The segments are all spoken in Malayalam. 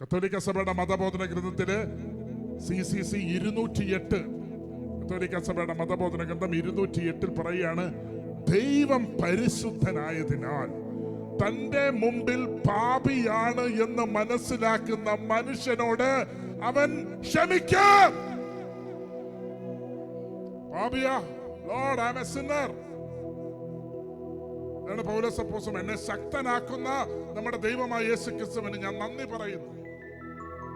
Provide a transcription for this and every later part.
കത്തോലിക്ക സഭയുടെ മതബോധന ഗ്രന്ഥത്തില് CCC 208, കത്തോലിക്ക സഭയുടെ മതബോധന ഗ്രന്ഥം 208 പറയുകയാണ്, ദൈവം പരിശുദ്ധനായതിനാൽ തന്റെ മുമ്പിൽ പാപിയാണ് എന്ന് മനസ്സിലാക്കുന്ന മനുഷ്യനോട് അവൻ ക്ഷമിക്കും. പാപിയാ, Lord I am a sinner. പൗലോസ് അപ്പോസ്തലൻ, എന്നെ ശക്തനാക്കുന്ന നമ്മുടെ ദൈവമായ യേശുക്രിസ്തുവിന് ഞാൻ നന്ദി പറയുന്നു.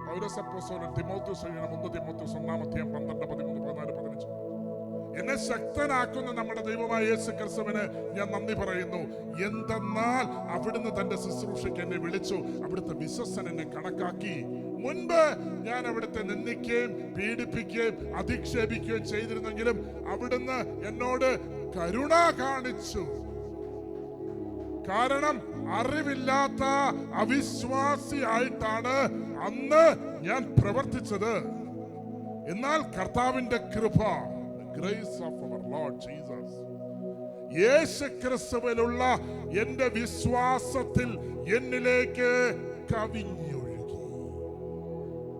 പൗലോസ് അപ്പോസ്തലൻ തിമോഥെയോസ് എഴുതിയ 1 തിമോഥെയോസ് 1-ാം അധ്യായം 12, 13, 14, 15. എന്നെ ശക്തനാക്കുന്ന നമ്മുടെ ദൈവമായ യേശുക്രിസ്തുവിന് ഞാൻ നന്ദി പറയുന്നു. എന്തെന്നാൽ അവിടുന്ന് തന്റെ ശുശ്രൂഷയ്ക്ക് എന്നെ വിളിച്ചു, അവിടുത്തെ വിശ്വസ്തൻ എന്നെ കണക്കാക്കി. മുൻപ് ഞാൻ അവിടുത്തെ നിന്ദിക്കുകയും പീഡിപ്പിക്കുകയും അധിക്ഷേപിക്കുകയും ചെയ്തിരുന്നെങ്കിലും അവിടുന്ന് എന്നോട് കരുണ കാണിച്ചു. കാരണം അറിവില്ലാത്ത അവിശ്വാസിയായിട്ടാണ് അന്ന് ഞാൻ പ്രവർത്തിച്ചത്. എന്നാൽ കർത്താവിന്റെ കൃപ, grace of our Lord Jesus, യേശുക്രിസ്തുവിലുള്ള എന്റെ വിശ്വാസത്തിൽ എന്നിലേക്ക് കവിഞ്ഞൊഴുകി.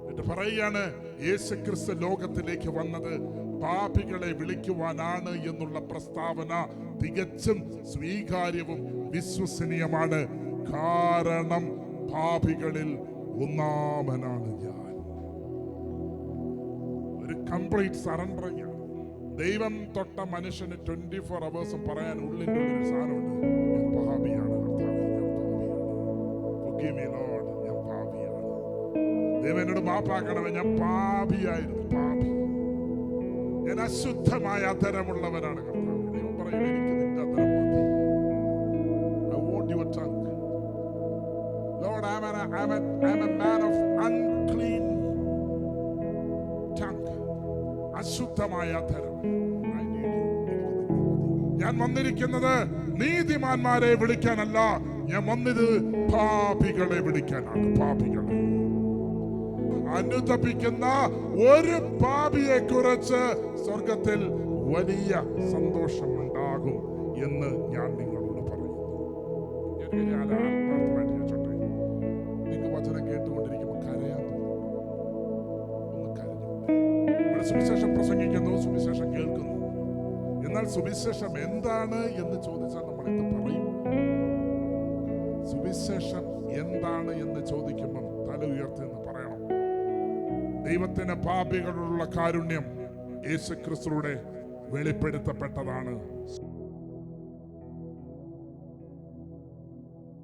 എന്നിട്ട് പറയുകയാണ്, യേശുക്രിസ്തു ലോകത്തിലേക്ക് വന്നത് പാപികളെ വിളിക്കുവാനാണ് എന്നുള്ള പ്രസ്താവന തികച്ചും സ്വീകാര്യവും വിശ്വസനീയമാണ്. കാരണം പാപികളിൽ ഒന്നാമനാണ് ഞാൻ. ഒരു കംപ്ലീറ്റ് സറണ്ടറിങ്. ദൈവം തൊട്ട മനുഷ്യന് 24 hours പറയാൻ ഉള്ളിൻ്റെ ഒരു സാധനമുണ്ട്, ഞാൻ പാപിയാണ് കർത്താവേ, ഞാൻ പാപിയാണ്, forgive me Lord, ഞാൻ പാപിയാണ്. ദൈവം എന്നോട് മാപ്പാക്കണമേ, ഞാൻ പാപിയായിരുന്നു, പാപി, ഞാൻ അശുദ്ധമായ അധരമുള്ളവനാണ് കർത്താവേ. ദൈവം പറയും, എനിക്ക് നിന്റെ അധരം മതി. I want your tongue. Lord, I am a man of unclean tongue. അശുദ്ധമായ അധരം. ഞാൻ വന്നിരിക്കുന്നത് നീതിമാന്മാരെ വിളിക്കാനല്ല, ഞാൻ വന്നത് പാപികളെ വിളിക്കാനാണ്. പാപികളെ അനുതപിക്കുന്ന ഒരു പാപിയെ കുറിച്ച് സ്വർഗത്തിൽ വലിയ സന്തോഷമുണ്ടാകും എന്ന് ഞാൻ നിങ്ങളോട് പറയുന്നു. നിങ്ങൾ വചനം കേട്ടുകൊണ്ടിരിക്കുമ്പോൾ കരയാൻ തോന്നുന്നു. ഒന്ന് കരഞ്ഞു. ഇവിടെ സുവിശേഷം പ്രസംഗിക്കുന്നു, സുവിശേഷം കേൾക്കുന്നു. എന്നാൽ സുവിശേഷം എന്താണ് എന്ന് ചോദിച്ചാൽ നമ്മൾ എന്ത് പറയും? സുവിശേഷം എന്താണ് എന്ന് ചോദിക്കുമ്പം തല ഉയർത്തി എന്ന് പറയണം. ദൈവത്തിന് പാപികളോടുള്ള കാരുണ്യം യേശുക്രിസ്തുവിലൂടെ വെളിപ്പെടുത്തപ്പെട്ടതാണ്.